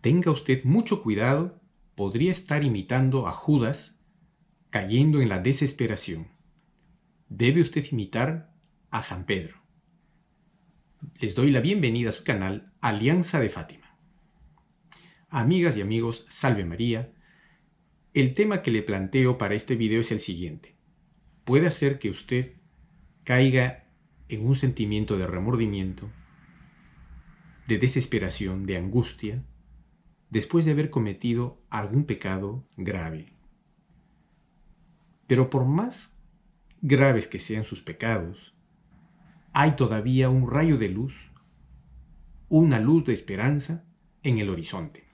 tenga usted mucho cuidado, podría estar imitando a Judas, cayendo en la desesperación. Debe usted imitar a San Pedro. Les doy la bienvenida a su canal Alianza de Fátima. Amigas y amigos, salve María. El tema que le planteo para este video es el siguiente. Puede hacer que usted caiga en un sentimiento de remordimiento, de desesperación, de angustia, después de haber cometido algún pecado grave. Pero por más graves que sean sus pecados, hay todavía un rayo de luz, una luz de esperanza en el horizonte.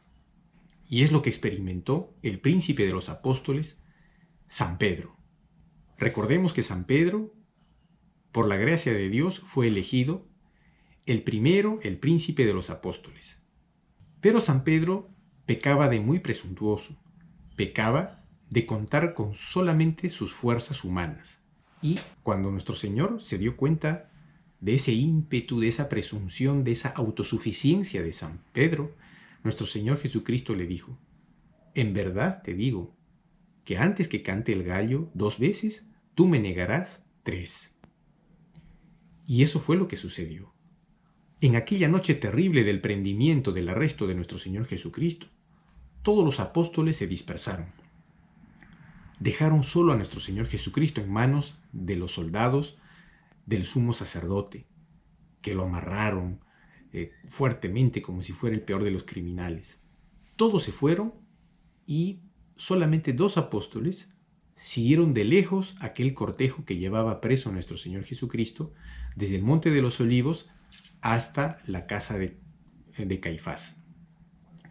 Y es lo que experimentó el príncipe de los apóstoles, San Pedro. Recordemos que San Pedro, por la gracia de Dios, fue elegido el primero, el príncipe de los apóstoles. Pero San Pedro pecaba de muy presuntuoso, pecaba de contar con solamente sus fuerzas humanas. Y cuando nuestro Señor se dio cuenta de ese ímpetu, de esa presunción, de esa autosuficiencia de San Pedro, nuestro Señor Jesucristo le dijo: en verdad te digo, que antes que cante el gallo 2 veces, tú me negarás 3. Y eso fue lo que sucedió. En aquella noche terrible del prendimiento, del arresto de nuestro Señor Jesucristo, todos los apóstoles se dispersaron. Dejaron solo a nuestro Señor Jesucristo en manos de los soldados del sumo sacerdote, que lo amarraron fuertemente como si fuera el peor de los criminales. Todos se fueron y solamente 2 apóstoles siguieron de lejos aquel cortejo que llevaba preso a nuestro Señor Jesucristo desde el Monte de los Olivos hasta la casa de Caifás.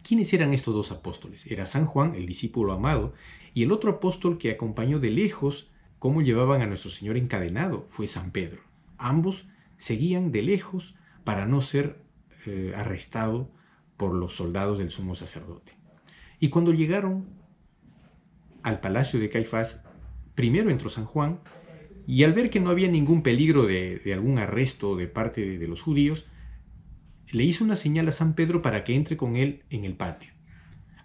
¿Quiénes eran estos 2 apóstoles? Era San Juan, el discípulo amado, y el otro apóstol que acompañó de lejos cómo llevaban a nuestro Señor encadenado fue San Pedro. Ambos seguían de lejos para no ser arrestado por los soldados del sumo sacerdote. Y cuando llegaron al palacio de Caifás, primero entró San Juan, y al ver que no había ningún peligro de algún arresto de parte de los judíos, le hizo una señal a San Pedro para que entre con él en el patio.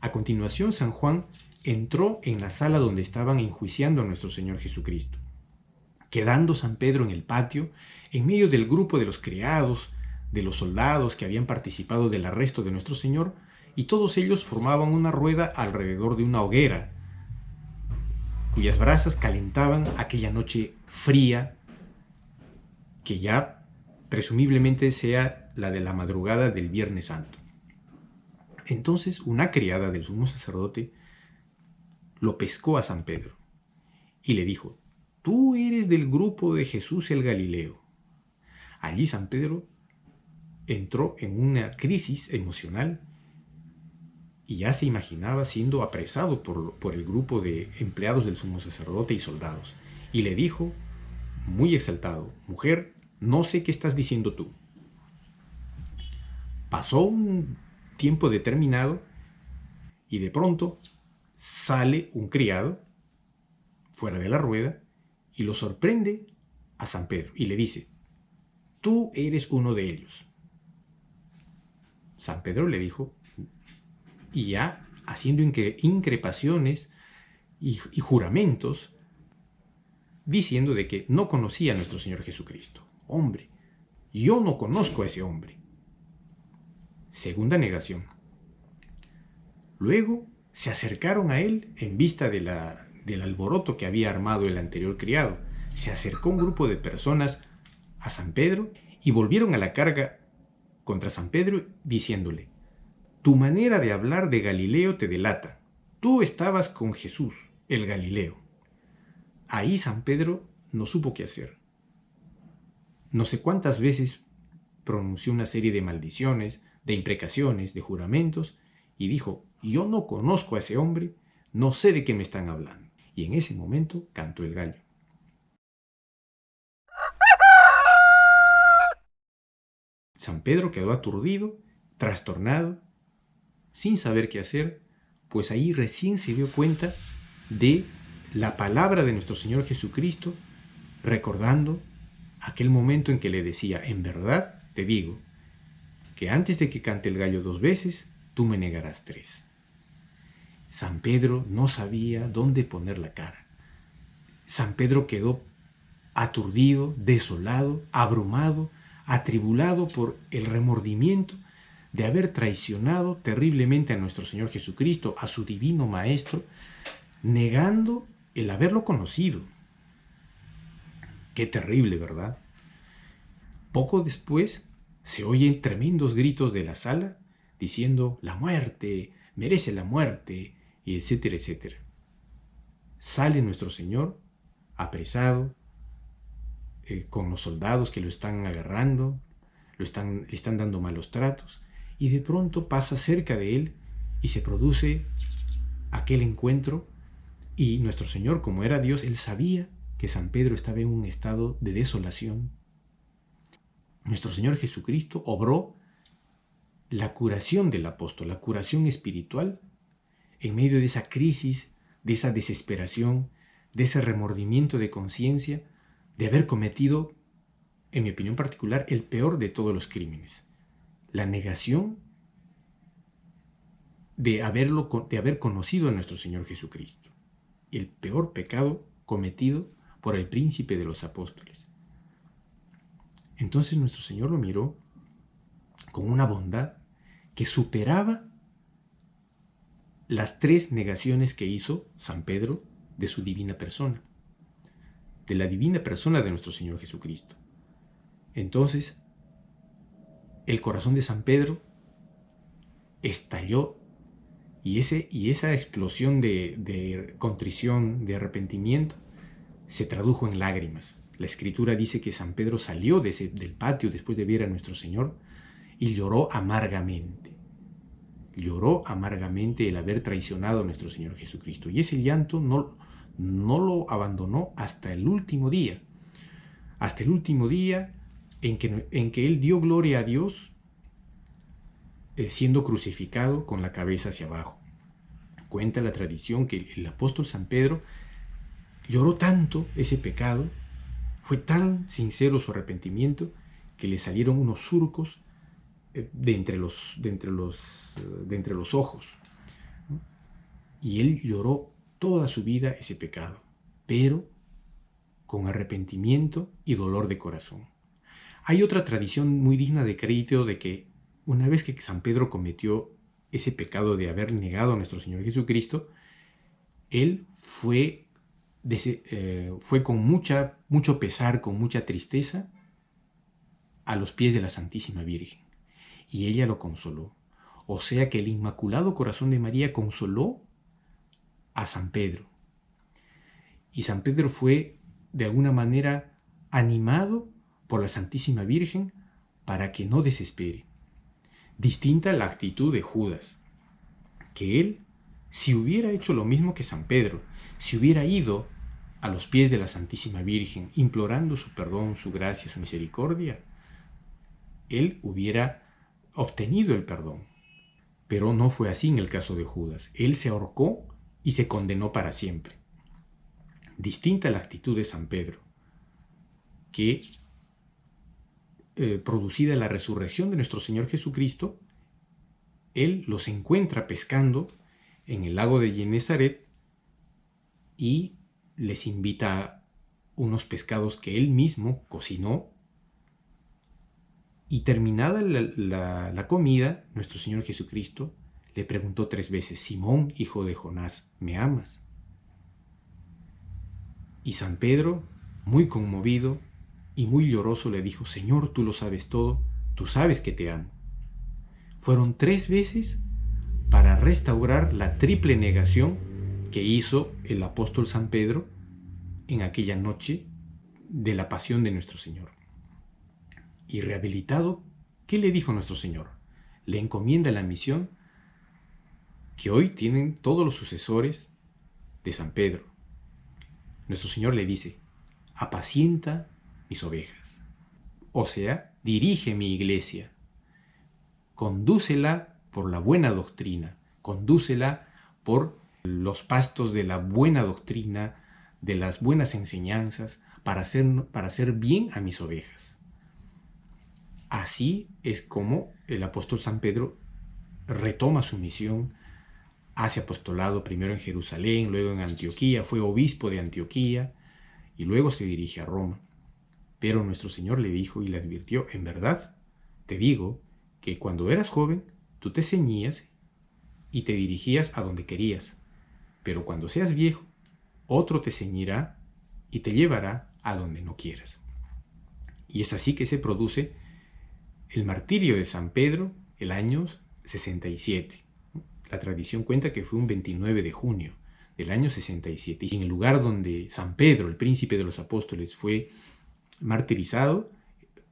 A continuación, San Juan entró en la sala donde estaban enjuiciando a nuestro Señor Jesucristo, quedando San Pedro en el patio, en medio del grupo de los criados, de los soldados que habían participado del arresto de nuestro Señor, y todos ellos formaban una rueda alrededor de una hoguera, cuyas brasas calentaban aquella noche fría, que ya presumiblemente sea la de la madrugada del Viernes Santo. Entonces una criada del sumo sacerdote lo pescó a San Pedro y le dijo: tú eres del grupo de Jesús el Galileo. Allí San Pedro entró en una crisis emocional y ya se imaginaba siendo apresado por el grupo de empleados del sumo sacerdote y soldados. Y le dijo, muy exaltado: mujer, no sé qué estás diciendo tú. Pasó un tiempo determinado y de pronto sale un criado fuera de la rueda y lo sorprende a San Pedro y le dice: tú eres uno de ellos. San Pedro le dijo, y ya haciendo increpaciones y juramentos, diciendo de que no conocía a nuestro Señor Jesucristo. Hombre, yo no conozco a ese hombre. Segunda negación. Luego se acercaron a él en vista del alboroto que había armado el anterior criado. Se acercó un grupo de personas a San Pedro y volvieron a la carga contra San Pedro diciéndole: tu manera de hablar de Galileo te delata. Tú estabas con Jesús, el Galileo. Ahí San Pedro no supo qué hacer. No sé cuántas veces pronunció una serie de maldiciones, de imprecaciones, de juramentos, y dijo: yo no conozco a ese hombre, no sé de qué me están hablando. Y en ese momento cantó el gallo. San Pedro quedó aturdido, trastornado, sin saber qué hacer, pues ahí recién se dio cuenta de la palabra de nuestro Señor Jesucristo, recordando aquel momento en que le decía: en verdad te digo, que antes de que cante el gallo 2 veces, tú me negarás 3. San Pedro no sabía dónde poner la cara. San Pedro quedó aturdido, desolado, abrumado, atribulado por el remordimiento de haber traicionado terriblemente a nuestro Señor Jesucristo, a su divino Maestro, negando el haberlo conocido. Qué terrible, ¿verdad? Poco después se oyen tremendos gritos de la sala diciendo: la muerte, merece la muerte, y etcétera, etcétera. Sale nuestro Señor apresado, con los soldados que lo están agarrando, le están dando malos tratos, y de pronto pasa cerca de él y se produce aquel encuentro, y nuestro Señor, como era Dios, él sabía que San Pedro estaba en un estado de desolación. Nuestro Señor Jesucristo obró la curación del apóstol, la curación espiritual, en medio de esa crisis, de esa desesperación, de ese remordimiento de conciencia, de haber cometido, en mi opinión particular, el peor de todos los crímenes: la negación de haber conocido a nuestro Señor Jesucristo, el peor pecado cometido por el príncipe de los apóstoles. Entonces nuestro Señor lo miró con una bondad que superaba las 3 negaciones que hizo San Pedro de su divina persona, de la divina persona de nuestro Señor Jesucristo. Entonces, el corazón de San Pedro estalló, y esa explosión de contrición, de arrepentimiento, se tradujo en lágrimas. La Escritura dice que San Pedro salió del patio después de ver a nuestro Señor y lloró amargamente. Lloró amargamente el haber traicionado a nuestro Señor Jesucristo. Y ese llanto no lo abandonó hasta el último día. Hasta el último día en que él dio gloria a Dios, siendo crucificado con la cabeza hacia abajo. Cuenta la tradición que el apóstol San Pedro lloró tanto ese pecado, fue tan sincero su arrepentimiento, que le salieron unos surcos de entre los ojos. Y él lloró toda su vida ese pecado, pero con arrepentimiento y dolor de corazón. Hay otra tradición muy digna de crédito de que una vez que San Pedro cometió ese pecado de haber negado a nuestro Señor Jesucristo, él fue con mucho pesar, con mucha tristeza, a los pies de la Santísima Virgen, y ella lo consoló. O sea que el Inmaculado Corazón de María consoló a San Pedro, y San Pedro fue de alguna manera animado por la Santísima Virgen para que no desespere. Distinta la actitud de Judas, que él, si hubiera hecho lo mismo que San Pedro, si hubiera ido a los pies de la Santísima Virgen implorando su perdón, su gracia, su misericordia, él hubiera obtenido el perdón. Pero no fue así en el caso de Judas. Él se ahorcó y se condenó para siempre. Distinta la actitud de San Pedro, que producida la resurrección de nuestro Señor Jesucristo, él los encuentra pescando en el lago de Genezaret y les invita unos pescados que él mismo cocinó. Y terminada la comida, nuestro Señor Jesucristo le preguntó 3 veces: Simón, hijo de Jonás, ¿me amas? Y San Pedro, muy conmovido y muy lloroso, le dijo: Señor, tú lo sabes todo, tú sabes que te amo. Fueron 3 veces para restaurar la triple negación que hizo el apóstol San Pedro en aquella noche de la pasión de nuestro Señor. Y rehabilitado, ¿qué le dijo nuestro Señor? Le encomienda la misión que hoy tienen todos los sucesores de San Pedro. Nuestro Señor le dice: apacienta mis ovejas. O sea, dirige mi iglesia. Condúcela por la buena doctrina. Condúcela por los pastos de la buena doctrina, de las buenas enseñanzas, para hacer bien a mis ovejas. Así es como el apóstol San Pedro retoma su misión, hace apostolado primero en Jerusalén, luego en Antioquía, fue obispo de Antioquía y luego se dirige a Roma. Pero nuestro Señor le dijo y le advirtió: en verdad, te digo que cuando eras joven, tú te ceñías y te dirigías a donde querías, pero cuando seas viejo, otro te ceñirá y te llevará a donde no quieras. Y es así que se produce el martirio de San Pedro el año 67. La tradición cuenta que fue un 29 de junio del año 67. Y en el lugar donde San Pedro, el príncipe de los apóstoles, fue martirizado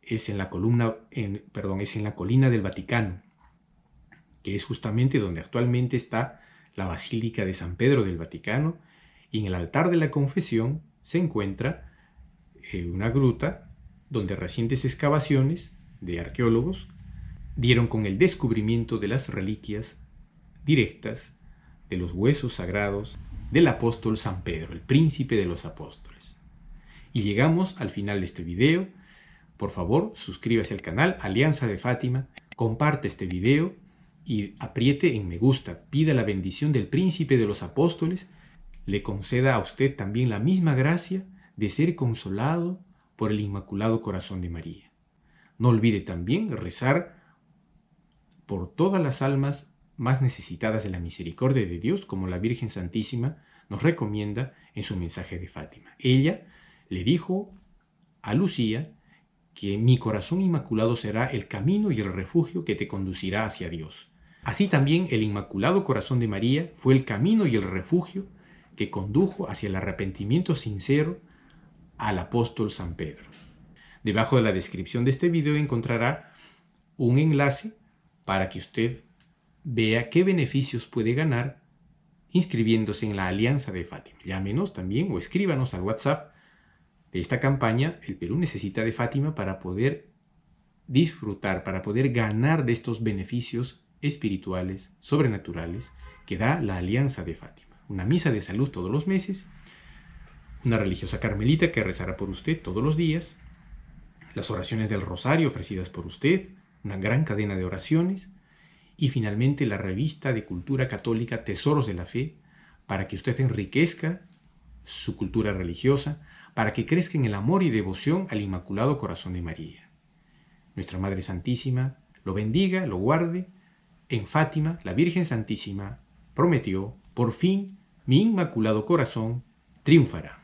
es en la colina del Vaticano, que es justamente donde actualmente está la Basílica de San Pedro del Vaticano, y en el altar de la confesión se encuentra una gruta donde recientes excavaciones de arqueólogos dieron con el descubrimiento de las reliquias directas de los huesos sagrados del apóstol San Pedro, el príncipe de los apóstoles. Y llegamos al final de este video. Por favor, suscríbase al canal Alianza de Fátima, comparte este video y apriete en me gusta. Pida la bendición del príncipe de los apóstoles, le conceda a usted también la misma gracia de ser consolado por el Inmaculado Corazón de María. No olvide también rezar por todas las almas más necesitadas de la misericordia de Dios, como la Virgen Santísima nos recomienda en su mensaje de Fátima. Ella le dijo a Lucía que mi corazón inmaculado será el camino y el refugio que te conducirá hacia Dios. Así también el Inmaculado Corazón de María fue el camino y el refugio que condujo hacia el arrepentimiento sincero al apóstol San Pedro. Debajo de la descripción de este video encontrará un enlace para que usted vea qué beneficios puede ganar inscribiéndose en la Alianza de Fátima. Llámenos también o escríbanos al WhatsApp de esta campaña. El Perú necesita de Fátima para poder disfrutar, para poder ganar de estos beneficios espirituales, sobrenaturales, que da la Alianza de Fátima. Una misa de salud todos los meses, una religiosa carmelita que rezará por usted todos los días, las oraciones del rosario ofrecidas por usted, una gran cadena de oraciones, y finalmente la revista de cultura católica Tesoros de la Fe, para que usted enriquezca su cultura religiosa, para que crezca en el amor y devoción al Inmaculado Corazón de María. Nuestra Madre Santísima lo bendiga, lo guarde. En Fátima, la Virgen Santísima prometió: por fin mi Inmaculado Corazón triunfará.